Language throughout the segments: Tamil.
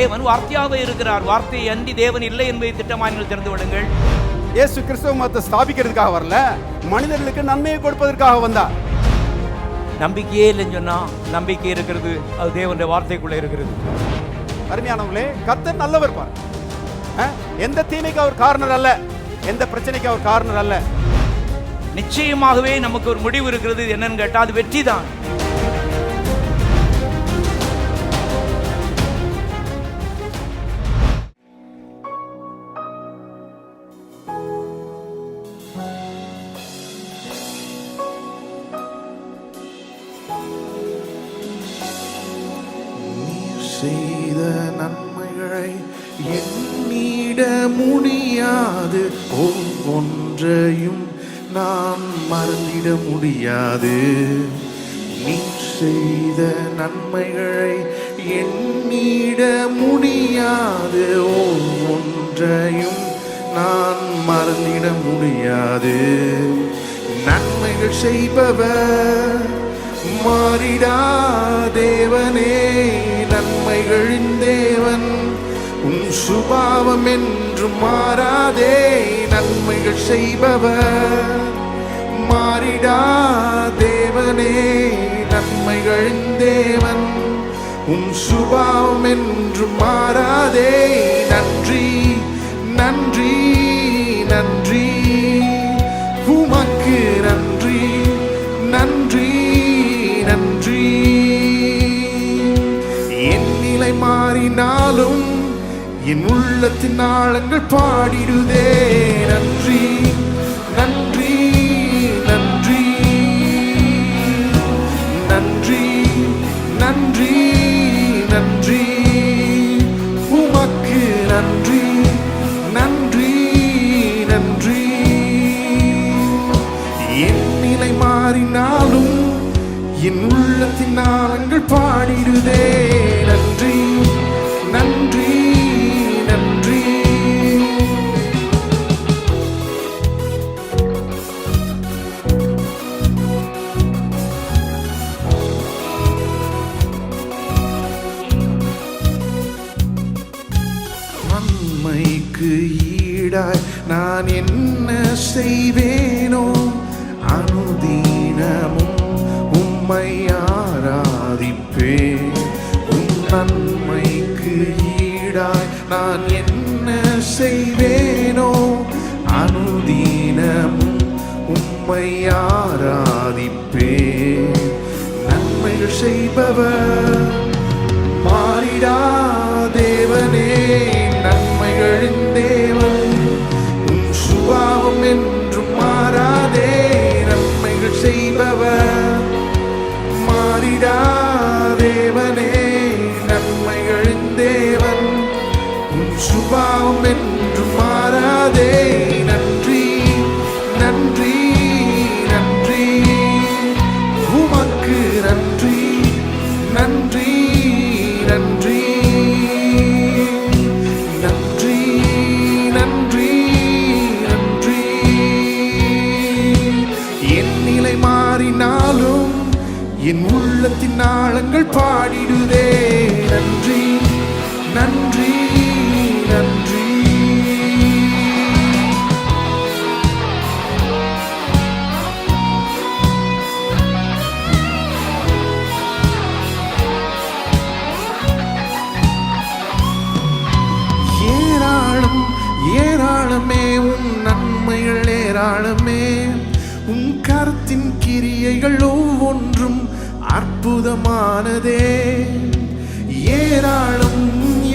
தேவன் வார்த்தையாகவே இருக்கிறார். வார்த்தையை அன்றி தேவன் இல்லை என்பதை திட்டமாய் நீங்கள் தெரிந்து விடுங்கள். இயேசு கிறிஸ்துவ மதத்தை ஸ்தாபிக்கிறதுக்காக வரல, மனிதர்களுக்கு நன்மையை கொடுப்பதற்காக வந்தார். நம்பிக்கையே இல்லைன்னு சொன்னா நம்பிக்கை இருக்கிறது, அது தேவனுடைய வார்த்தைக்குள்ள இருக்கிறது. அருமையானவர்களே, கர்த்தர் நல்லவர் பார். எந்த தீமைக்கு அவர் காரணர் அல்ல, எந்த பிரச்சனைக்கு அவர் காரணர் அல்ல. நிச்சயமாகவே நமக்கு ஒரு முடிவு இருக்கிறது. என்னன்னு கேட்டா அது வெற்றி தான். செய்த நன்மைகளை எண்ணிட முடியாது, ஒவ்வொன்றையும் நான் மறந்திட முடியாது. நீ செய்த நன்மைகளை எண்ணிட முடியாது, ஒவ்வொன்றையும் நான் மறந்திட முடியாது. நன்மைகள் செய்பவர் மாறிடா தேவனே, நன்மைகளின் தேவன் உன் சுபாவம் என்று மாறாதே. நன்மைகள் செய்பவர் மாறிடா தேவனே, நன்மைகளின் தேவன் உன் சுபாவம் என்று மாறாதே. நன்றி நன்றி நன்றி உமக்கு நன்றி நன்றி நன்றி. என் நிலை மாறினாலும் என் உள்ளத்தின் ஆழங்கள் பாடிடுதே. நன்றி நன்றி நன்றி நன்றி நன்றி நன்றி உமக்கு நன்றி நன்றி நன்றி. என் நிலை மாறினாலும் என் உள்ளத்தின் ஆழங்கள் பாடிடுதே. நன்றி நன்றி நன்றி. நன்மைக்கு ஈடாய் நான் என்ன செய்வேனோ, அனுதினமும் உம்மை ஆராதிப்பேன். உம் நன்மைக்கு ஈடாய் நான் என்ன செய்வேனோ, அனுதினமும் உம்மை ஆராதிப்பேன். நன்மைகள் செய்பவர் மாறிடா தேவனே, நன்மைகளின் தேவன் உன் சுபாவம் என்றும் மாறாதே. நன்மைகள் செய்பவர் மாறிடா தேவனே, நன்மைகளின் தேவன் உன் சுபாவம் என்றும் மாறாதே. நன்றி நன்றி நன்றி உமக்கு நன்றி நன்றி நன்றி நன்றி நன்றி நன்றி. என் நிலை மாறினாலும் என் உள்ளத்தின் ஆழங்கள் பாடிடுதே. நன்றி நன்றி நன்றி. ஏராளம் ஏராளமே உன் நன்மைகள் ஏராளமே, உன் கரத்தின் கிரியைகள் ஒவ்வொன்றும் அற்புதமானதே. ஏராளம்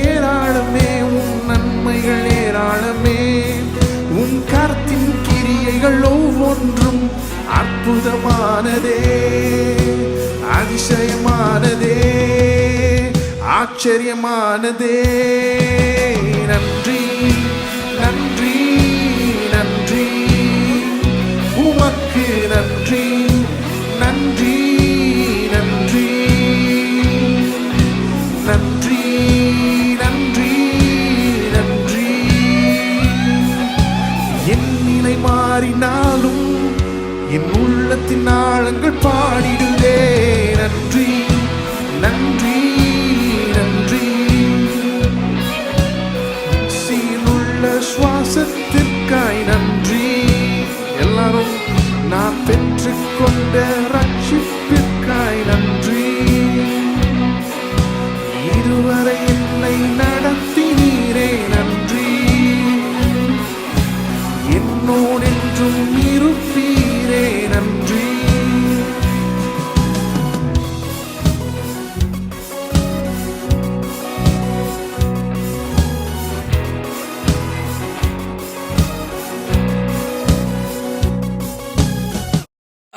ஏராளமே உன் நன்மைகள் ஏராளமே, உன் கரத்தின் கிரியைகள் ஒவ்வொன்றும் அற்புதமானதே, அதிசயமானதே, ஆச்சரியமானதே. நன்றி நன்றி நன்றி உமக்கு நன்றி நன்றி நன்றி நன்றி நன்றி நன்றி. என் நிலை மாறினாலும் என் உள்ளத்தின் ஆழங்கள் பாடிடுதே. நன்றி நன்றி நன்றி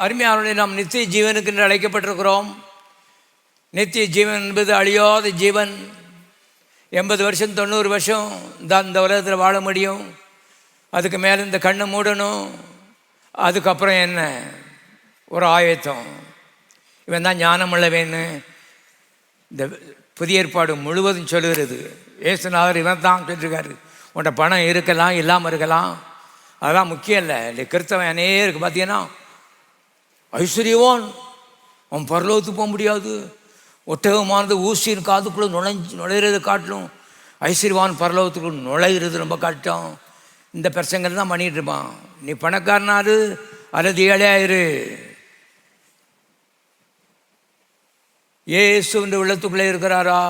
அருமையானவர்களே, நாம் நித்திய ஜீவனுக்கு என்று அழைக்கப்பட்டிருக்கிறோம். நித்திய ஜீவன் என்பது அழியாத ஜீவன். 80 வருஷம் 90 வருஷம் தான் இந்த உலகத்தில் வாழ முடியும். அதுக்கு மேலே இந்த கண்ணை மூடணும். அதுக்கப்புறம் என்ன? ஒரு ஆயத்தம். இவன் தான் ஞானம் உள்ளவேன்னு இந்த புதிய ஏற்பாடு முழுவதும் சொல்லுகிறது. இயேசுநாதர் இவன் தான் சொல்லியிருக்காரு. உன்ட்ட பணம் இருக்கலாம், இல்லாமல் இருக்கலாம், அதெல்லாம் முக்கியம் இல்லை. இந்த கிறிஸ்தவன் அநேருக்கு பார்த்தீங்கன்னா ஐஸ்வர்யவான், அவன் பரலோகத்துக்கு போக முடியாது, ஒட்டகமானது ஊசியின் காதுக்குள்ளே நுழையிறது காட்டிலும் ஐஸ்வர்யவான் பரலோகத்துக்குள்ள நுழையிறது ரொம்ப கஷ்டம். இந்த பிரசங்கள் தான் பண்ணிகிட்டு இருப்பான். நீ பணக்காரனாரு அல்லது ஏழையாயிரு, இயேசுவின் உள்ளத்துக்குள்ளே இருக்கிறாரா,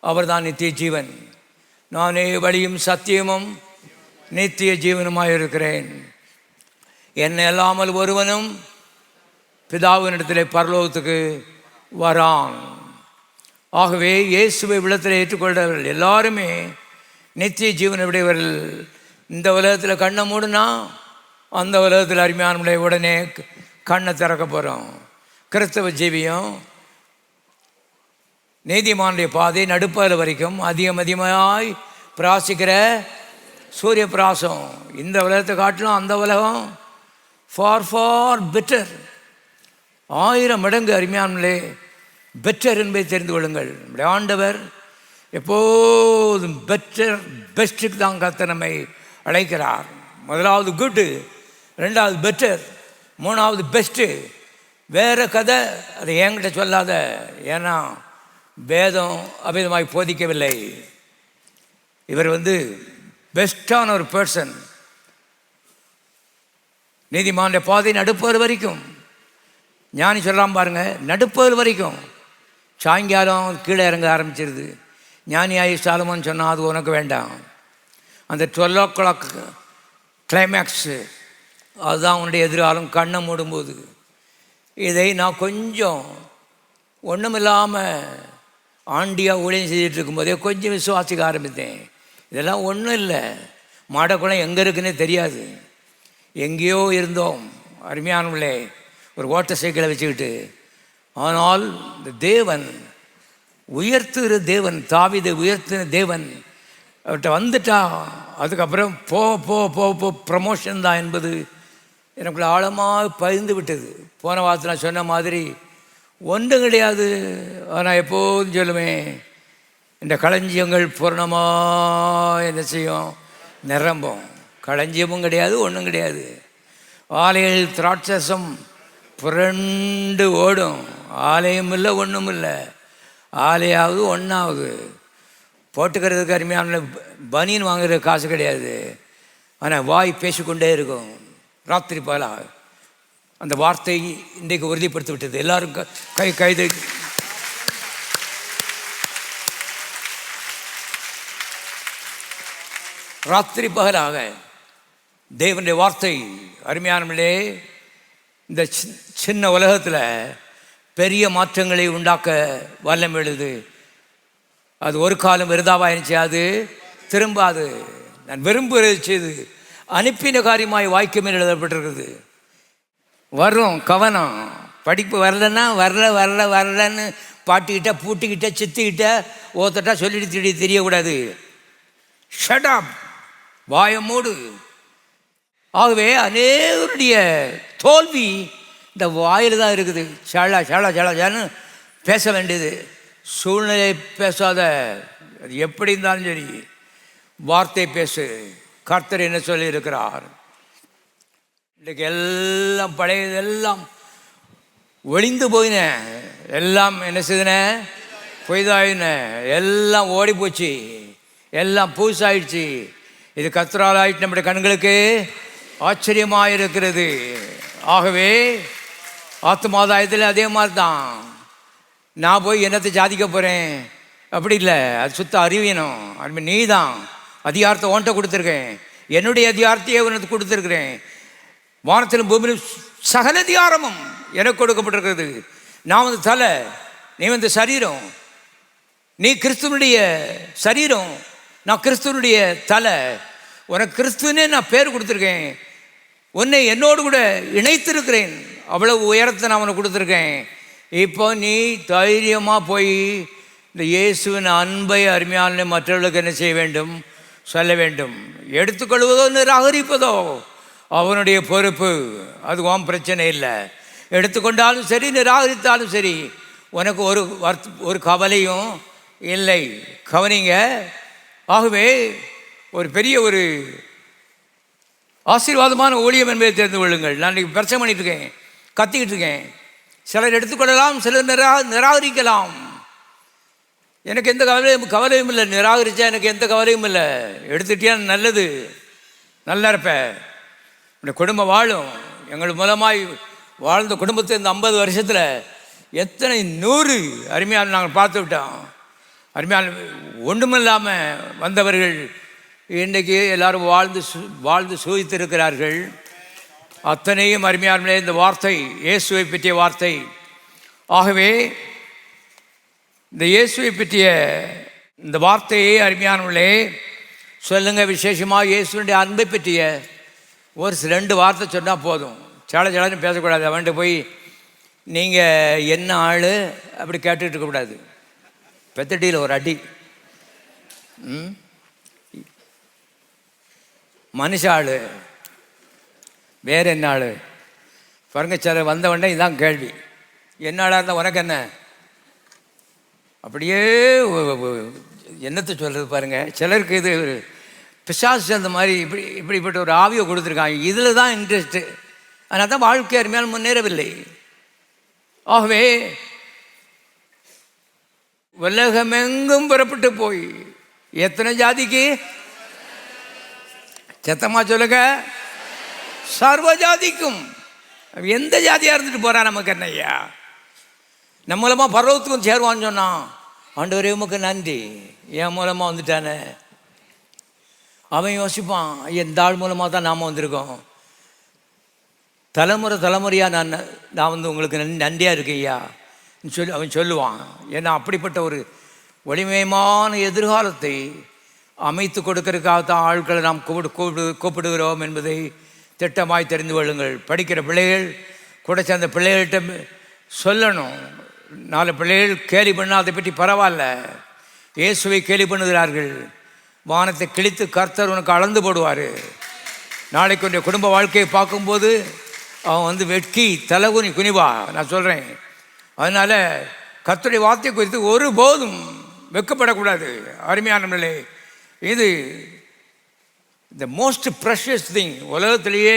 அவர் தான் நித்திய ஜீவன். நானே வழியும் சத்தியமும் நித்திய ஜீவனுமாய் இருக்கிறேன். என்னை இல்லாமல் ஒருவனும் பிதாவினிடத்திலே பரலோகத்துக்கு வரான். ஆகவே இயேசுவை உள்ளத்தில் ஏற்றுக்கொண்டவர்கள் எல்லாருமே நித்திய ஜீவனை உடையவர்கள். இந்த உலகத்தில் கண்ணை மூடுனா அந்த உலகத்தில் அருமையான உடனே கண்ணை திறக்க போகிறோம். கிறிஸ்தவ ஜீவியம் நீதிமானுடைய பாதை நடுப்பகல் வரைக்கும் அதிகமாய் பிராசிக்கிற சூரிய பிராசம். இந்த உலகத்தை காட்டிலும் அந்த உலகம் ஃபார் ஃபார் பெட்டர், 1000 மடங்கு அருமையானே பெட்டர் என்பதை தெரிந்து கொள்ளுங்கள். நம்முடைய ஆண்டவர் எப்போதும் பெட்டர், பெஸ்ட்டுக்கு தான் கர்த்தர் நம்மை அழைக்கிறார். முதலாவது குட்டு, 2வது பெட்டர், 3வது பெஸ்ட்டு. வேறு கதை அதை என்கிட்ட சொல்லாத, ஏன்னா வேதம் அபிதமாய் போதிக்கவில்லை. இவர் பெஸ்டான ஒரு பர்சன். நீதிமானுடைய பாதை நடுப்பது வரைக்கும். ஞானி சொல்லலாம் பாருங்க, நடுப்பது வரைக்கும். சாயங்காலம் கீழே இறங்க ஆரம்பிச்சிருது. ஞானியாயி சாலமோன் சொன்னால் அது உனக்கு வேண்டாம். அந்த 12 o'clock கிளைமேக்ஸு அதுதான் உன்னுடைய எதிர்காலம். கண்ணை மூடும்போது இதை நான் கொஞ்சம் ஒன்றுமில்லாமல் ஆண்டியாக ஊழியம் செய்துட்டு இருக்கும்போதே கொஞ்சம் விசுவாசிக்க ஆரம்பித்தேன். இதெல்லாம் ஒன்றும் இல்லை, மாடக்குளம் எங்கே இருக்குன்னே தெரியாது, எங்கேயோ இருந்தோம் அருமையானவர்களே, ஒரு ஓட்டர் சைக்கிளை வச்சுக்கிட்டு. ஆனால் இந்த தேவன் உயர்த்துகிற தேவன், தாவீதை உயர்த்தின தேவன் அவர்கிட்ட வந்துட்டா அதுக்கப்புறம் போ போ போ போ ப்ரமோஷன் தான் என்பது எனக்குள்ள ஆழமாக பதிந்து விட்டது. போன வாரத்தில் நான் சொன்ன மாதிரி ஒன்றும் கிடையாது. ஆனால் எப்போதும் சொல்லுவேன், இந்த களஞ்சியங்கள் பூர்ணமாக என்ன செய்யும், நிரம்பும். களஞ்சியமும் கிடையாது, ஒன்றும் கிடையாது. ஆலையில் திராட்சசம் புரண்டு ஓடும். ஆலயம் இல்லை, ஒன்றும் இல்லை. ஆலையாவது ஒன்றாவது போட்டுக்கிறதுக்கு அருமையான பனியன் வாங்குற காசு கிடையாது. ஆனால் வாய் பேசிக்கொண்டே இருக்கும் ராத்திரி பகலா. அந்த வார்த்தை இன்றைக்கு உறுதிப்படுத்தி விட்டது. எல்லாரும் கைது. ராத்திரி பகலாக தேவனுடைய வார்த்தை அருமையானவர்களே இந்த சின்ன உலகத்தில் பெரிய மாற்றங்களை உண்டாக்க வல்லம் எழுது. அது ஒரு காலம் விருதாவாக இருந்துச்சு, அது திரும்பாது. நான் விரும்புகிறது செய்து அனுப்பின காரியமாய் வாய்க்குமே எழுதப்பட்டிருக்குது. வரும் கவனம். படிப்பு வரலன்னா வரலன்னு பாட்டிக்கிட்ட பூட்டிக்கிட்ட சித்திக்கிட்ட ஒருத்தட்டா சொல்லிட்டு தெரியக்கூடாது. ஷடாப், வாயை மூடு. ஆகவே அநேகருடைய தோல்வி இந்த வாயில் தான் இருக்குது. சளான்னு பேச வேண்டியது. சூழ்நிலை பேசாத, அது எப்படி இருந்தாலும் சரி வார்த்தை பேசு. கர்த்தர் என்ன சொல்லி இருக்கிறார்? இன்றைக்கு எல்லாம் பழையதெல்லாம் ஒளிந்து போயின, எல்லாம் என்ன செய்தன, பொய்தாயின, எல்லாம் ஓடி போச்சு, எல்லாம் பூசாயிடுச்சு. இது கர்த்தரால் ஆயிட்டு நம்முடைய கண்களுக்கு ஆச்சரியமாக இருக்கிறது. ஆகவே ஆத்மாதாயத்தில் அதே மாதிரி தான். நான் போய் என்னத்தை சாதிக்க போகிறேன் அப்படி இல்லை, அது சுத்த அறிவியணும். அது நீ தான் அதிகாரத்தை ஓன்ட்ட கொடுத்துருக்கேன், என்னுடைய அதிகாரத்தையே உனக்கு கொடுத்துருக்குறேன். வானத்திலும் பூமியிலும் சகல அதிகாரமும் எனக்கு கொடுக்கப்பட்டிருக்கிறது. நான் தலை, நீ சரீரம். நீ கிறிஸ்துவனுடைய சரீரம், நான் கிறிஸ்துவனுடைய தலை. உனக்கு கிறிஸ்துவனே நான் பேர் கொடுத்துருக்கேன். உன்னை என்னோடு கூட இணைத்திருக்கிறேன். அவ்வளவு உயரத்தை நான் அவனுக்கு கொடுத்துருக்கேன். இப்போ நீ தைரியமாக போய் இந்த இயேசுவின் அன்பை அருமையான மற்றவர்களுக்கு என்ன செய்ய வேண்டும்? சொல்ல வேண்டும். எடுத்துக்கொள்வதோ நிராகரிப்பதோ அவனுடைய பொறுப்பு, அது உன் பிரச்சனை இல்லை. எடுத்துக்கொண்டாலும் சரி, நிராகரித்தாலும் சரி, உனக்கு ஒரு கவலையும் இல்லை. கவனிங்க. ஆகவே ஒரு பெரிய ஒரு ஆசீர்வாதமான ஊழியம் என்பதை தெரிந்து கொள்ளுங்கள். நான் இன்றைக்கி பிரச்சனை பண்ணிட்டு இருக்கேன், கத்திக்கிட்டு இருக்கேன். சிலர் எடுத்துக்கொள்ளலாம், சிலர் நிராகரிக்கலாம். எனக்கு எந்த கவலையும் இல்லை. நிராகரித்தா எனக்கு எந்த கவலையும் இல்லை. எடுத்துட்டியா நல்லது, நல்லா இருப்பேன், இந்த குடும்பம் வாழும். எங்கள் மூலமாய் வாழ்ந்த குடும்பத்தை இந்த 50 வருஷத்தில் எத்தனை 100 அருமையான நாங்கள் பார்த்து விட்டோம். அருமையான ஒன்றுமில்லாமல் வந்தவர்கள் இன்றைக்கு எல்லாரும் வாழ்ந்து சுகித்திருக்கிறார்கள். அத்தனையும் அருமையான இந்த வார்த்தை, இயேசுவை பற்றிய வார்த்தை. ஆகவே இந்த இயேசுவை பற்றிய இந்த வார்த்தையை அருமையானவர்களே சொல்லுங்கள். விசேஷமாக இயேசுடைய அன்பை பற்றிய ஒரு 2 வார்த்தை சொன்னால் போதும். சேலன்னு பேசக்கூடாது. அவன்கிட்ட போய் நீங்கள் என்ன ஆள் அப்படி கேட்டுட்டு இருக்கக்கூடாது. பெத்தடியில் ஒரு அடி. மனுஷ ஆள் வேறு என்ன ஆள் பாருங்க. சில வந்தவொடனே இதான் கேள்வி, என்ன ஆளாக இருந்தால் உனக்கு என்ன? அப்படியே என்னத்தை சொல்கிறது பாருங்கள். சிலருக்கு இது பிசாசு அந்த மாதிரி இப்படிப்பட்ட ஒரு ஆவியை கொடுத்துருக்காங்க. இதில் தான் இன்ட்ரெஸ்ட்டு. அதனால் தான் வாழ்க்கை அருமையால் முன்னேறவில்லை. ஆகவே உலகமெங்கும் புறப்பட்டு போய் எத்தனை ஜாதிக்கு? சத்தமாக சொல்லுங்க. சர்வ ஜாதிக்கும். எந்த ஜாதியாக இருந்துட்டு போகிறா நமக்கு என்னய்யா? நம்ம மூலமாக பரவத்துக்கும் சேருவான்னு சொன்னான். ஆண்டவரே உமக்கு நன்றி, என் மூலமாக வந்துட்டானே. அவன் யோசிப்பான், இந்த ஆள் மூலமாக தான் நாம் வந்திருக்கோம். தலைமுறையாக நான் வந்து உங்களுக்கு நன்றியாக இருக்கேன் ஐயா சொல்லி அவன் சொல்லுவான். ஏன்னா அப்படிப்பட்ட ஒரு ஒளிமயமான எதிர்காலத்தை அமைத்து கொடுக்கறதுக்காகத்தான் ஆட்களை நாம் கூப்பிடுகிறோம் என்பதை திட்டமாய் தெரிந்து கொள்ளுங்கள். படிக்கிற பிள்ளைகள் கூட சேர்ந்த பிள்ளைகள்கிட்ட சொல்லணும். 4 பிள்ளைகள் கேலி பண்ணால் அதை பற்றி பரவாயில்ல. இயேசுவை கேலி பண்ணுகிறார்கள். வானத்தை கிழித்து கர்த்தர் உனக்கு அளந்து போடுவார். நாளைக்கு உன்னுடைய குடும்ப வாழ்க்கையை பார்க்கும்போது அவன் வந்து வெட்கி தலகுனி குனிவா. நான் சொல்கிறேன். அதனால் கர்த்தருடைய வார்த்தை குறித்து ஒருபோதும் வெட்கப்படக்கூடாது. அருமையானவர்களே, இது த மோஸ்ட் ப்ரெஷியஸ் திங். உலகத்திலேயே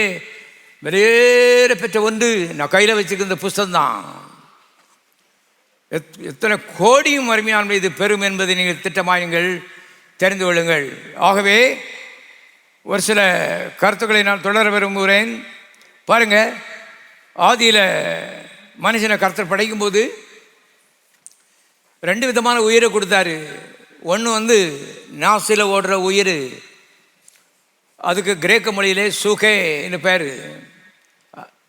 வெளியேற பெற்ற ஒன்று நான் கையில் வச்சுருக்க இந்த புஸ்தம்தான். எத்தனை கோடியும் அருமையானவர்கள் இது பெறும் என்பதை நீங்கள் திட்டமாக நீங்கள் தெரிந்து கொள்ளுங்கள். ஆகவே ஒரு சில கருத்துக்களை நான் தொடர விரும்புகிறேன். பாருங்கள், ஆதியில் மனுஷனை கர்த்தர் படைக்கும்போது 2 விதமான உயிரை கொடுத்தாரு. ஒன்று வந்து நாசில் ஓடுற உயிர், அதுக்கு கிரேக்க மொழியிலே சுகேன்னு பேர்.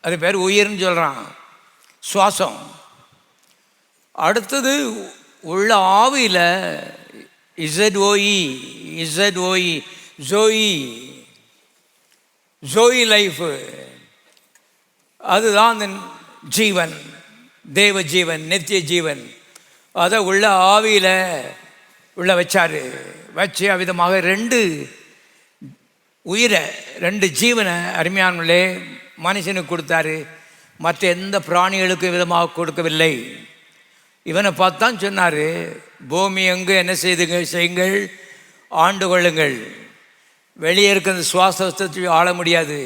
அது பேர் உயிர்னு சொல்கிறான், சுவாசம். அடுத்தது உள்ள ஆவியில் இசட்ஓஇ ஜோயி லைஃபு. அதுதான் அந்த ஜீவன், தேவ ஜீவன், நித்திய ஜீவன். அதை உள்ள ஆவியில் உள்ள வச்சு அவ்விதமாக 2 உயிரை, 2 ஜீவனை அருமையானவர்களே மனுஷனுக்கு கொடுத்தாரு. மற்ற எந்த பிராணிகளுக்கும் விதமாக கொடுக்கவில்லை. இவனை பார்த்தான் சொன்னார், பூமி எங்கு என்ன செய்யுங்கள், ஆண்டு கொள்ளுங்கள். வெளியே இருக்க அந்த சுவாசத்தை ஆள முடியாது.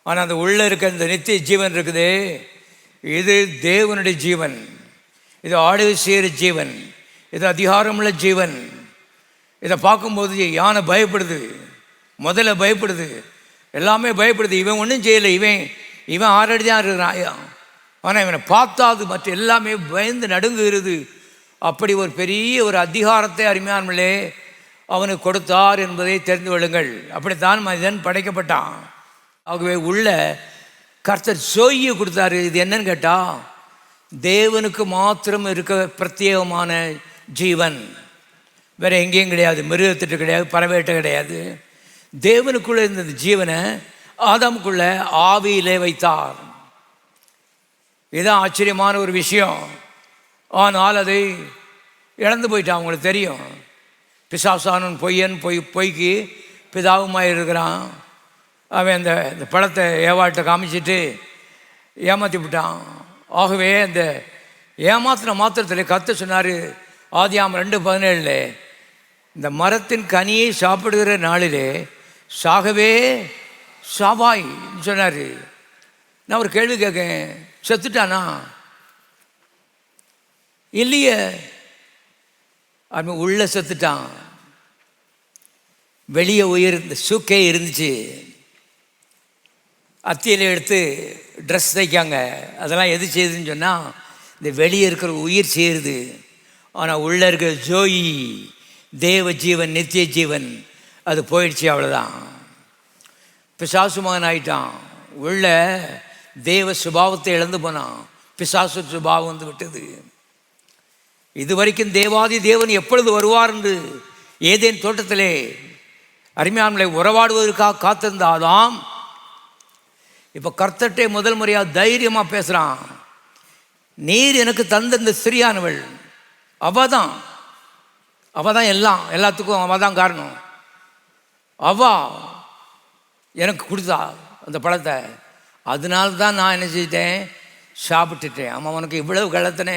ஆனால் அந்த உள்ளே இருக்க இந்த நித்திய ஜீவன் இருக்குது, இது தேவனுடைய ஜீவன், இது ஆளுகை செய்கிற ஜீவன், இது அதிகாரமுள்ள ஜீவன். இதை பார்க்கும்போது யானை பயப்படுது, முதல்ல பயப்படுது, எல்லாமே பயப்படுது. இவன் ஒன்றும் செய்யலை, இவன் 6 அடி தான் இருக்கிறான். ஆனால் இவனை பார்த்தா அது மற்ற எல்லாமே பயந்து நடுங்குகிறது. அப்படி ஒரு பெரிய ஒரு அதிகாரத்தை அருமையானவர்களே அவனுக்கு கொடுத்தார் என்பதை தெரிந்து கொள்ளுங்கள். அப்படித்தான் மனிதன் படைக்கப்பட்டான். ஆகவே உள்ள கர்த்தர் சோயை கொடுத்தாரு. இது என்னன்னு கேட்டால், தேவனுக்கு மாத்திரம் இருக்க பிரத்யேகமான ஜீவன், வேறு எங்கேயும் கிடையாது. மிருகத்திட்டு கிடையாது, பறவைகிட்ட கிடையாது. தேவனுக்குள்ளே இருந்த ஜீவனை ஆதாமுக்குள்ளே ஆவியிலே வைத்தார். இதுதான் ஆச்சரியமான ஒரு விஷயம். ஆனால் அதை இழந்து போயிட்டான். அவங்களுக்கு தெரியும் பிசாசானன் பொய்யன், பொய்க்கு பிதாவுமாய் இருக்கிறான். அவன் இந்த பழத்தை ஏவாட்ட காமிச்சிட்டு ஏமாற்றி விட்டான். ஆகவே அந்த ஏமாத்தின மாத்திரத்தில் கர்த்தர் சொன்னார் ஆதியாகமம் 2:17, இந்த மரத்தின் கனியை சாப்பிடுகிற நாளிலே சாகவே சாவாய் சொன்னார். நான் ஒரு கேள்வி கேட்கேன், செத்துட்டானா? இல்லையே. அவன் உள்ள செத்துட்டான். வெளியே உயிர் சூக்கே இருந்துச்சு. அத்தியில் எடுத்து ட்ரெஸ் தைக்காங்க. அதெல்லாம் எது செய்யுதுன்னு சொன்னால் இந்த வெளியே இருக்கிற உயிர் சேருது. ஆனால் உள்ளே இருக்கிற ஜோயி, தேவ ஜீவன், நித்திய ஜீவன், அது போயிடுச்சு. அவ்வளோதான். பிசாசு மகன் ஆயிட்டான். உள்ள தேவ சுபாவத்தை இழந்து போனான். பிசாசு சுபாவம் வந்து விட்டது. இதுவரைக்கும் தேவாதி தேவன் எப்பொழுது வருவார் என்று ஏதேன் தோட்டத்திலே அருமையானவர்களை உறவாடுவதற்காக காத்திருந்தாதாம். இப்போ கர்த்தர்ட்டே முதல் முறையாக தைரியமாக பேசுகிறான். நீர் எனக்கு தந்த இந்த ஸ்திரியானவள், அவள் தான் எல்லாத்துக்கும் அவள் தான் காரணம். அவள் எனக்கு கொடுத்தா அந்த பழத்தை. அதனால தான் நான் என்ன செஞ்சிட்டேன், சாப்பிட்டுட்டேன். ஆமாம், உனக்கு இவ்வளவு கள்ளத்தனை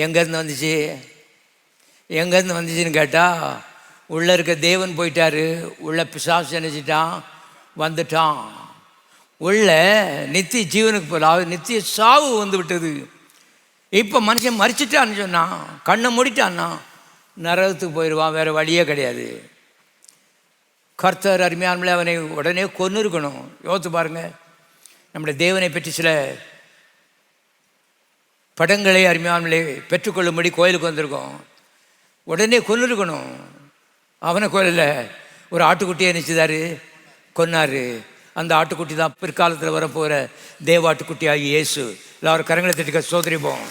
எங்கேருந்து வந்துச்சுன்னு கேட்டால், உள்ளே இருக்க தேவன் போயிட்டாரு. உள்ள பிசாசு நினைச்சிட்டான், வந்துட்டான். உள்ள நித்திய ஜீவனுக்கு போல நித்திய சாவு வந்து விட்டது. இப்போ மனுஷன் மறிச்சிட்டான்னு சொன்னான், கண்ணை மூடிட்டான்னா நரகத்துக்கு போயிடுவான். வேறு வழியே கிடையாது. கர்த்தர் அருமையானவர்களே அவனை உடனே கொன்று இருக்கணும். யோசித்து பாருங்கள். நம்முடைய தேவனை பற்றி சில படங்களை அருமையானவர்களே பெற்றுக்கொள்ளும்படி கோயிலுக்கு வந்திருக்கோம். உடனே கொன்று இருக்கணும். அவனை கோயிலில் ஒரு ஆட்டுக்குட்டியை நினைச்சுதாரு, கொன்னார். அந்த ஆட்டுக்குட்டி தான் பிற்காலத்தில் வரப்போகிற தேவ ஆட்டுக்குட்டியாகி இயேசு. எல்லாரும் கரங்களை தட்டிக்க சோதரிப்போம்.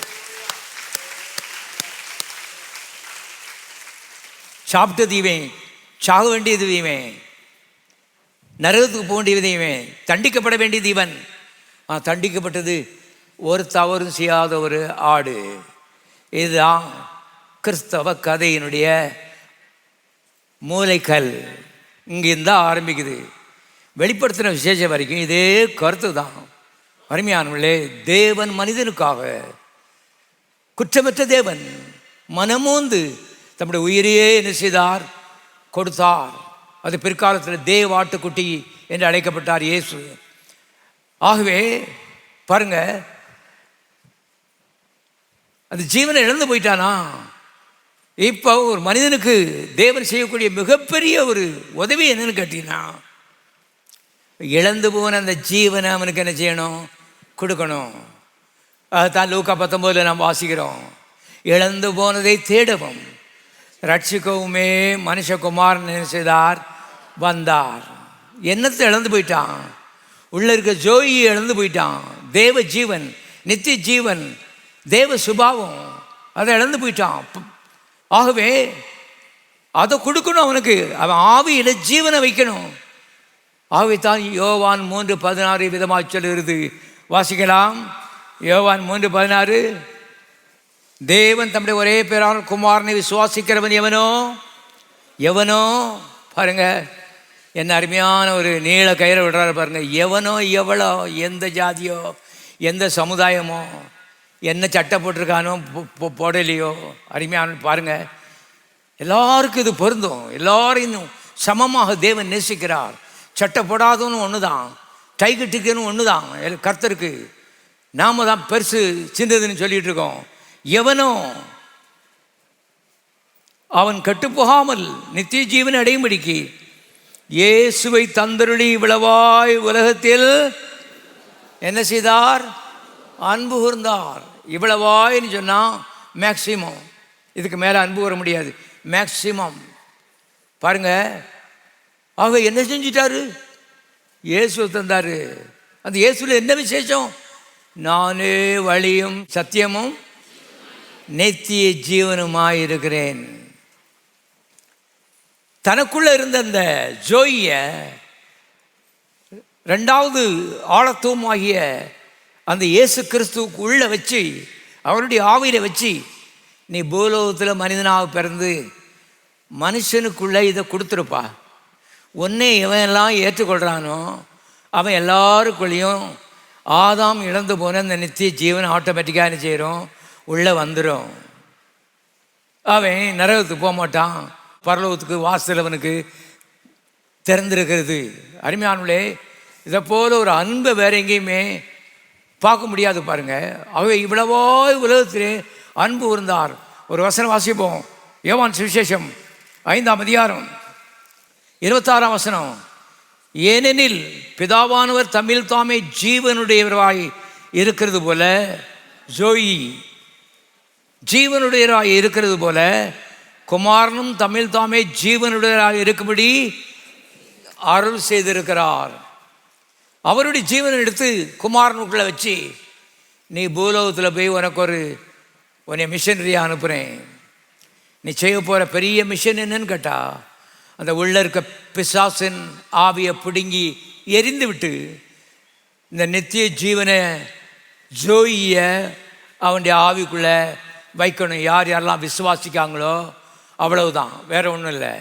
சாப்பிட்டது இவன், சாக வேண்டியது இவன், நரகத்துக்கு போக வேண்டியது இவன், தண்டிக்கப்பட வேண்டியது இவன். தண்டிக்கப்பட்டது ஒரு தவறும் செய்யாத ஒரு ஆடு. இதுதான் கிறிஸ்தவ கதையினுடைய மூளைக்கல். இங்கிருந்தா ஆரம்பிக்குது. வெளிப்படுத்தின விசேஷம் வரைக்கும் இதே கருத்து தான். அருமையானவர்களே, தேவன் மனிதனுக்காக, குற்றமற்ற தேவன் மனமோந்து தம்முடைய உயிரையே என்ன செய்தார், கொடுத்தார். அது பிற்காலத்தில் தேவ ஆட்டுக்குட்டி என்று அழைக்கப்பட்டார் இயேசு. ஆகவே பாருங்க, அந்த ஜீவனை இழந்து போயிட்டானா. இப்போ ஒரு மனிதனுக்கு தேவன் செய்யக்கூடிய மிகப்பெரிய ஒரு உதவி என்னன்னு கேட்டீங்கன்னா, இழந்து போன அந்த ஜீவனை அவனுக்கு என்ன செய்யணும், கொடுக்கணும். அதுதான் லூக்கா 19 நாம் வாசிக்கிறோம். இழந்து போனதை தேடவும் ரட்சிக்கவுமே மனுஷகுமாரன் என்ன செய்தார், வந்தார். என்னத்தை இழந்து போயிட்டான், உள்ள இருக்க ஜோயி இழந்து போயிட்டான். தேவ ஜீவன், நித்திய ஜீவன், தேவ சுபாவம், அதை இழந்து போயிட்டான். ஆகவே அதை கொடுக்கணும் அவனுக்கு. அவன் ஆவியில ஜீவனை வைக்கணும். ஆகவே தான் யோவான் 3:16 விதமாக சொல்லுகிறது. வாசிக்கலாம். யோவான் 3:16, தேவன் தம்முடைய ஒரே பேரான குமாரனை விசுவாசிக்கிறவன் எவனோ பாருங்க, என்ன அருமையான ஒரு நீள கயிறை விடுறாரு பாருங்க. எவனோ, எவ்வளோ, எந்த ஜாதியோ, எந்த சமுதாயமோ, என்ன சட்டை போட்டிருக்கானோ போடலையோ, அருமையான பாருங்க, எல்லாருக்கும் இது பொருந்தும். எல்லாரையும் சமமாக தேவன் நேசிக்கிறார். சட்டை போடாதவனும் ஒன்று தான், டை கட்டிக்கணும் ஒன்று தான் கர்த்தருக்கு. நாம தான் பெருசு சின்னதுன்னு சொல்லிட்டு இருக்கோம். எவனோ அவன் கட்டுப்போகாமல் நித்திய ஜீவன் அடையும்படிக்கு இயேசுவை தந்தருளி இவ்வளவாய் உலகத்தில் என்ன செய்தார், அன்பு கூர்ந்தார். இவ்வளவாயின்னு சொன்னால் மேக்சிமம், இதுக்கு மேலே அன்பு வர முடியாது, மேக்சிமம். பாருங்க, ஆக என்ன செஞ்சிட்டாரு, இயேசு தந்தாரு. அந்த இயேசுல என்ன விசேஷம், நானே வழியும் சத்தியமும் நித்திய ஜீவனுமாயிருக்கிறேன். தனக்குள்ள இருந்த அந்த ஜோய, ரெண்டாவது ஆழத்துவமாகிய அந்த இயேசு கிறிஸ்துவுக்கு உள்ள வச்சு, அவருடைய ஆவியில் வச்சு, நீ பூலோகத்தில் மனிதனாக பிறந்து மனுஷனுக்குள்ளே இதை கொடுத்துருப்பா. ஒன்னே இவன் எல்லாம் ஏற்றுக்கொள்கிறானோ அவன் எல்லாருக்குள்ளேயும் ஆதாம் இழந்து போன அந்த நித்திய ஜீவன் ஆட்டோமேட்டிக்காக என்ன செய்கிறோம், உள்ளே வந்துடும். அவன் நரகத்துக்கு போக மாட்டான், பரலோகத்துக்கு வாசல் அவனுக்கு திறந்திருக்கிறது. அருமையானவர்களே, இதை போல ஒரு அன்பை வேற எங்கேயுமே பார்க்க முடியாது பாருங்க. ஆகவே இவ்வளவோ உலகத்திலே அன்பு இருந்தார். ஒரு வசனம் வாசிப்போம். யோவான் சுவிசேஷம் 5ஆம் அதிகாரம் 26ஆம் வசனம். ஏனெனில் பிதாவானவர் தம்மில் தாமே ஜீவனுடையவராய் இருக்கிறது போல, ஜோயி ஜீவனுடையவராய் இருக்கிறது போல, குமாரனும் தம்மில் தாமே ஜீவனுடையவராய் இருக்கும்படி அருள் செய்திருக்கிறார். அவருடைய ஜீவனை எடுத்து குமாரனுக்குள்ளே வச்சு, நீ பூலோகத்தில் போய் உன்னை மிஷனரியாக அனுப்புகிறேன். நீ செய்ய போகிற பெரிய மிஷன் என்னன்னு கேட்டா, அந்த உள்ள இருக்க பிசாசின் ஆவியை பிடுங்கி எரிந்து விட்டு இந்த நித்திய ஜீவனை ஜோயியை அவனுடைய ஆவிக்குள்ளே வைக்கணும். யார் யாரெல்லாம் விசுவாசிக்காங்களோ அவ்வளவுதான், வேற ஒன்றும் இல்லை.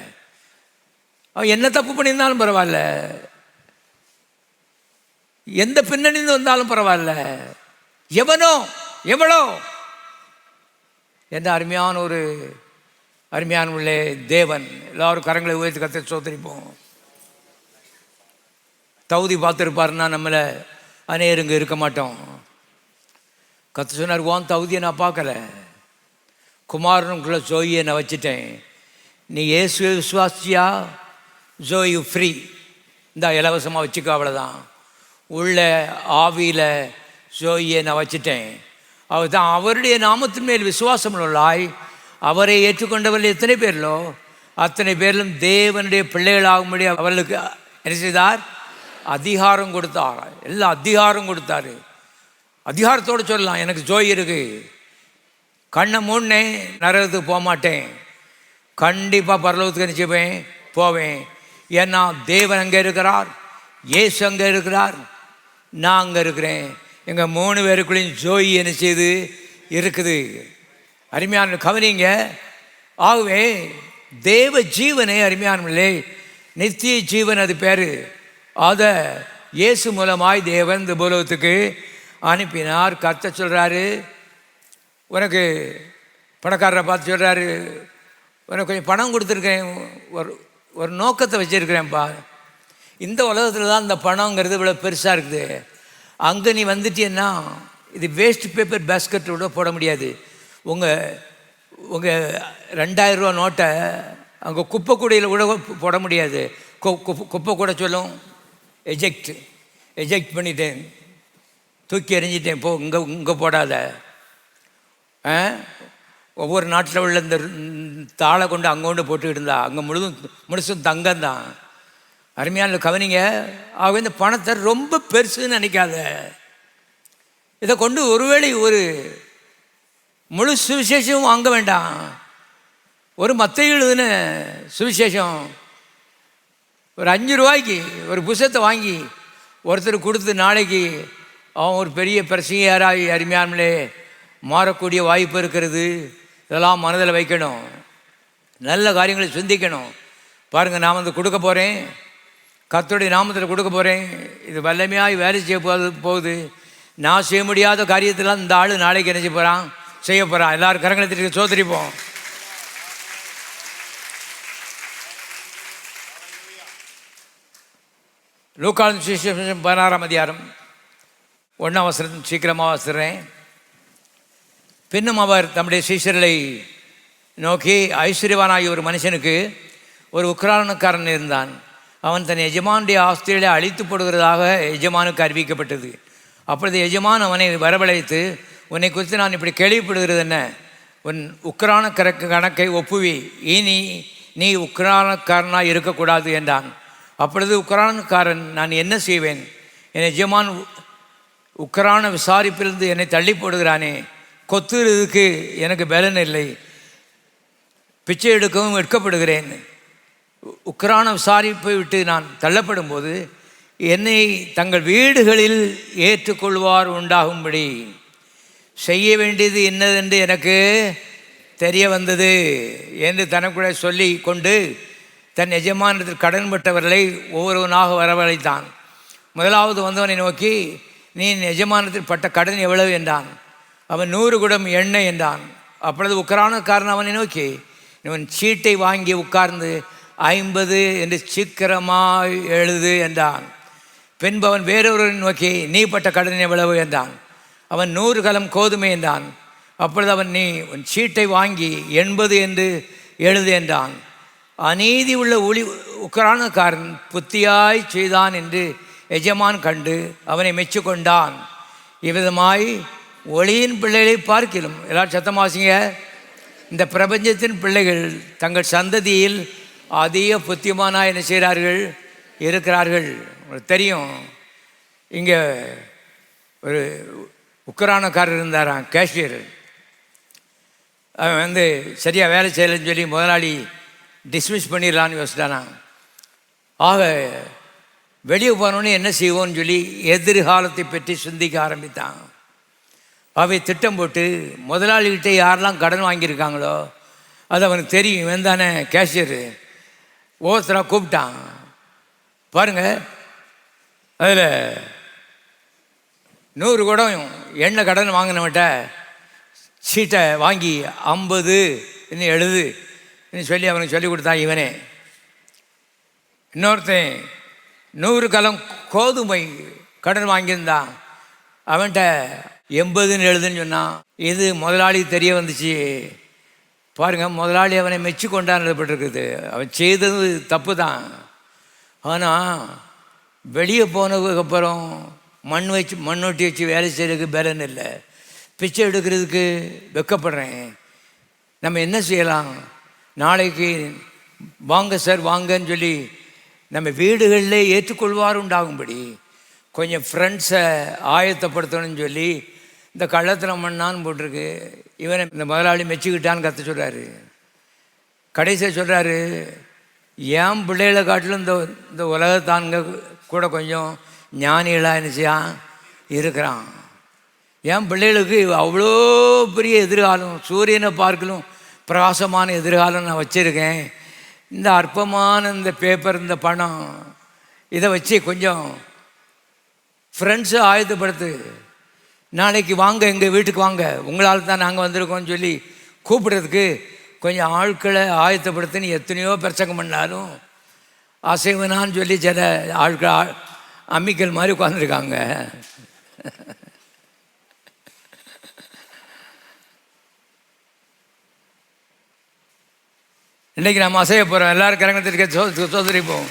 அவன் என்ன தப்பு பண்ணியிருந்தாலும் பரவாயில்ல, எந்த பின்னணிந்து வந்தாலும் பரவாயில்ல, எவனோ என்ற அருமையான உள்ளே தேவன். எல்லாரும் கரங்களை உயர்த்தி கத்த சோதரிப்போம். தகுதி பார்த்துருப்பாருன்னா நம்மளை அநேருங்க இருக்க மாட்டோம். கத்த சொன்னார், உன் தகுதியை நான் பார்க்கல, குமாரனுக்குள்ள ஜோயை நான் வச்சுட்டேன். நீ இயேசுவை விசுவாசியா, ஜோயு ஃப்ரீ, இந்த இலவசமாக வச்சுக்க, அவ்வளோதான். உள்ள ஆவியில் ஜோயை நான் வச்சுட்டேன். அவர் தான் அவருடைய நாமத்தின் மேல் விசுவாசம் உள்ளாய் அவரை ஏற்றுக்கொண்டவர்கள் எத்தனை பேர்களோ அத்தனை பேரிலும் தேவனுடைய பிள்ளைகளாகும்படி அவர்களுக்கு என்ன செய்தார், அதிகாரம் கொடுத்தார். எல்லாம் அதிகாரம் கொடுத்தாரு. அதிகாரத்தோடு சொல்லலாம், எனக்கு ஜோய் இருக்கு, கண்ணை மூடனே நரகத்துக்கு போக மாட்டேன், கண்டிப்பாக பரலோகத்துக்கு நினைச்சுப்பேன், போவேன். ஏன்னா தேவன் அங்கே இருக்கிறார், இயேசு அங்கே இருக்கிறார், நான் அங்கே இருக்கிறேன். எங்கள் 3 பேருக்குள்ளேயும் ஜோய் என்ன செய்து இருக்குது. அருமையான கவனிங்க. ஆகவே தேவ ஜீவனை, அருமையானே நித்திய ஜீவன், அது பேர். அதை இயேசு மூலமாய் தேவன் இந்த பூலோகத்துக்கு அனுப்பினார். கர்த்தர் சொல்கிறாரு, உனக்கு பணக்காரரை பார்த்து சொல்கிறாரு, உனக்கு கொஞ்சம் பணம் கொடுத்துருக்கேன், ஒரு நோக்கத்தை வச்சுருக்கிறேன்ப்பா. இந்த உலகத்தில் தான் இந்த பணங்கிறது இவ்வளோ பெருசாக இருக்குது. அங்கே நீ வந்துட்டீன்னா இது வேஸ்ட் பேப்பர் பேஸ்கெட்டோட போட முடியாது. உங்கள் 2000 ரூபா நோட்டை அங்கே குப்பை கூடையில் கூட போட முடியாது. குப்பை கூட சொல்லும், எஜெக்ட் பண்ணிட்டேன், தூக்கி எறிஞ்சிட்டேன், போ, இங்கே போடாத. ஒவ்வொரு நாட்டில் உள்ள இந்த தாளை கொண்டு அங்கே கொண்டு போட்டுக்கிட்டு இருந்தா அங்கே முழுசும் தங்கம்தான். அருமையான கவனிங்க. ஆக இந்த பணத்தை ரொம்ப பெருசுன்னு நினைக்காத. இதை கொண்டு ஒருவேளை ஒரு முழு சுவிசேஷம் வாங்க வேண்டாம். ஒரு மத்தேயு எழுதின சுவிசேஷம் ஒரு 5 ரூபாய்க்கு ஒரு புத்தகத்தை வாங்கி ஒருத்தர் கொடுத்து நாளைக்கு அவன் ஒரு பெரிய பிரசங்கியாராய் அருமையானே மாறக்கூடிய வாய்ப்பு இருக்கிறது. இதெல்லாம் மனதில் வைக்கணும், நல்ல காரியங்களை சிந்திக்கணும். பாருங்கள், நான் வந்து கொடுக்க போகிறேன், கர்த்தருடைய நாமத்தில் கொடுக்க போகிறேன், இது வல்லமையாக வேலை செய்ய போகுது. நான் செய்ய முடியாத காரியத்தெல்லாம் இந்த ஆள் நாளைக்கு என்ன செய்ய போகிறான். எல்லாரும் கரங்களை தட்டி சோதரிப்போம். லூக்காவின் சுவிசேஷம் 16ஆம் அதிகாரம் 1ஆம் வசனம் சீக்கிரமாக வாசிக்கிறேன். பின்னும் அவர் தம்முடைய சீஷர்களை நோக்கி, ஐஸ்வர்யவானாகிய ஒரு மனுஷனுக்கு ஒரு உக்கிரானக்காரன் இருந்தான். அவன் தன் எஜமானுடைய ஆஸ்திகளை அழித்து போடுகிறதாக எஜமானுக்கு அறிவிக்கப்பட்டது. அப்பொழுது எஜமான் அவனை வரவழைத்து, உன்னை குறித்து நான் இப்படி கேள்விப்படுகிறது என்ன? உன் உக்கிரான கணக்கை ஒப்புவி, இனி நீ உக்கிரானக்காரனாக இருக்கக்கூடாது என்றான். அப்பொழுது உக்கிரானக்காரன், நான் என்ன செய்வேன்? என் எஜமான் உக்கிரான விசாரிப்பிலிருந்து என்னை தள்ளி போடுகிறானே, கொத்துறதுக்கு எனக்கு பலன் இல்லை, பிச்சை எடுக்கவும் எடுக்கப்படுகிறேன். உக்கிரான விசாரிப்பை விட்டு நான் தள்ளப்படும் போது என்னை தங்கள் வீடுகளில் ஏற்றுக்கொள்வார் உண்டாகும்படி செய்ய வேண்டியது என்னதென்று எனக்கு தெரிய வந்தது என்று தனக்குள்ள சொல்லி கொண்டு தன் எஜமானத்தில் கடன்பட்டவர்களை ஒவ்வொருவனாக வரவழைத்தான். முதலாவது வந்தவனை நோக்கி, நீ எஜமானத்தில் பட்ட கடன் எவ்வளவு என்றான். அவன் 100 குடம் எண்ணெய் என்றான். அப்பொழுது உக்கரானக்காரன் அவனை நோக்கி, இவன் சீட்டை வாங்கி உட்கார்ந்து 50 என்று சீக்கிரமாய் எழுது என்றான். பின்பு அவன் வேறொருவரை நோக்கி, நீ பட்ட கடன் எவ்வளவு என்றான். அவன் 100 கலம் கோதுமை என்றான். அப்பொழுது அவன், நீ உன் சீட்டை வாங்கி 80 என்று எழுது என்றான். அநீதி உள்ள உக்கரானக்காரன் புத்தியாய் செய்தான் என்று எஜமான் கண்டு அவனை மெச்சுக்கொண்டான். இவ்விதமாய் ஒளியின் பிள்ளைகளை பார்க்கிலும், எல்லாரும் சத்தமாசிங்க, இந்த பிரபஞ்சத்தின் பிள்ளைகள் தங்கள் சந்ததியில் அதிக புத்திமானாக என்ன செய்கிறார்கள், இருக்கிறார்கள். உங்களுக்கு தெரியும், இங்கே ஒரு உக்கரானக்காரர் இருந்தாராம், கேஷியர். அவன் சரியாக வேலை செய்யலைன்னு சொல்லி முதலாளி டிஸ்மிஸ் பண்ணிடலான்னு யோசிச்சானா. ஆக வெளியே போனோன்னு என்ன செய்வோன்னு சொல்லி எதிர்காலத்தை பற்றி சிந்திக்க ஆரம்பித்தான். அவை திட்டம் போட்டு முதலாளிகிட்ட யாரெல்லாம் கடன் வாங்கியிருக்காங்களோ அது அவனுக்கு தெரியும். இவன் தானே கேஷியரு. ஒவ்வொருத்தராக கூப்பிட்டான். பாருங்கள், அதில் 100 குடம் எண்ணெய் கடன் வாங்கினவன்ட்ட சீட்டை வாங்கி 50 இன்னும் எழுது சொல்லி அவனுக்கு சொல்லி கொடுத்தான் இவனே. இன்னொருத்தன் 100 கலம் கோதுமை கடன் வாங்கியிருந்தான். அவன்கிட்ட 80 எழுதுன்னு சொன்னான். இது முதலாளி தெரிய வந்துச்சு. பாருங்கள், முதலாளி அவனை மெச்சு கொண்டான் எழுதப்பட்டிருக்குது. அவன் செய்தது தப்பு தான். ஆனால் வெளியே போனதுக்கப்புறம் மண்ணொட்டி வச்சு வேலை செய்கிறதுக்கு பலன் இல்லை. பிச்சை எடுக்கிறதுக்கு வெக்கப்படுறேன். நம்ம என்ன செய்யலாம்? நாளைக்கு வாங்க சார் வாங்கன்னு சொல்லி நம்ம வீடுகளில் ஏற்றுக்கொள்வார் உண்டாகும்படி கொஞ்சம் ஃப்ரெண்ட்ஸை ஆயத்தப்படுத்தணும்னு சொல்லி இந்த கள்ளத்தில் மண்ணான்னு போட்டிருக்கு. இவனை இந்த முதலாளி மெச்சுக்கிட்டான்னு கற்று சொல்கிறாரு. கடைசியாக சொல்கிறாரு, என் பிள்ளைகளை காட்டிலும் இந்த உலகத்தான்ங்க கூட கொஞ்சம் ஞானிகளாக நினச்சியான் இருக்கிறான். என் பிள்ளைகளுக்கு அவ்வளோ பெரிய எதிர்காலம், சூரியனை பார்க்கலும் பிரகாசமான எதிர்காலம் நான் வச்சுருக்கேன். இந்த அற்பமான இந்த பேப்பர், இந்த பணம், இதை வச்சு கொஞ்சம் ஃப்ரெண்ட்ஸை ஆயத்தப்படுத்து. நாளைக்கு வாங்க, எங்கள் வீட்டுக்கு வாங்க, உங்களால் தான் நாங்கள் வந்திருக்கோம்னு சொல்லி கூப்பிட்றதுக்கு கொஞ்சம் ஆட்களை ஆயத்தப்படுத்துன்னு எத்தனையோ பிரச்சனை பண்ணாலும் அசைவனான்னு சொல்லி சில ஆட்கள் அம்மிக்கல் மாதிரி உட்காந்துருக்காங்க. இன்றைக்கி நம்ம அசைய போகிறோம். எல்லோரும் கரங்கத்திற்கு சோதரிப்போம்.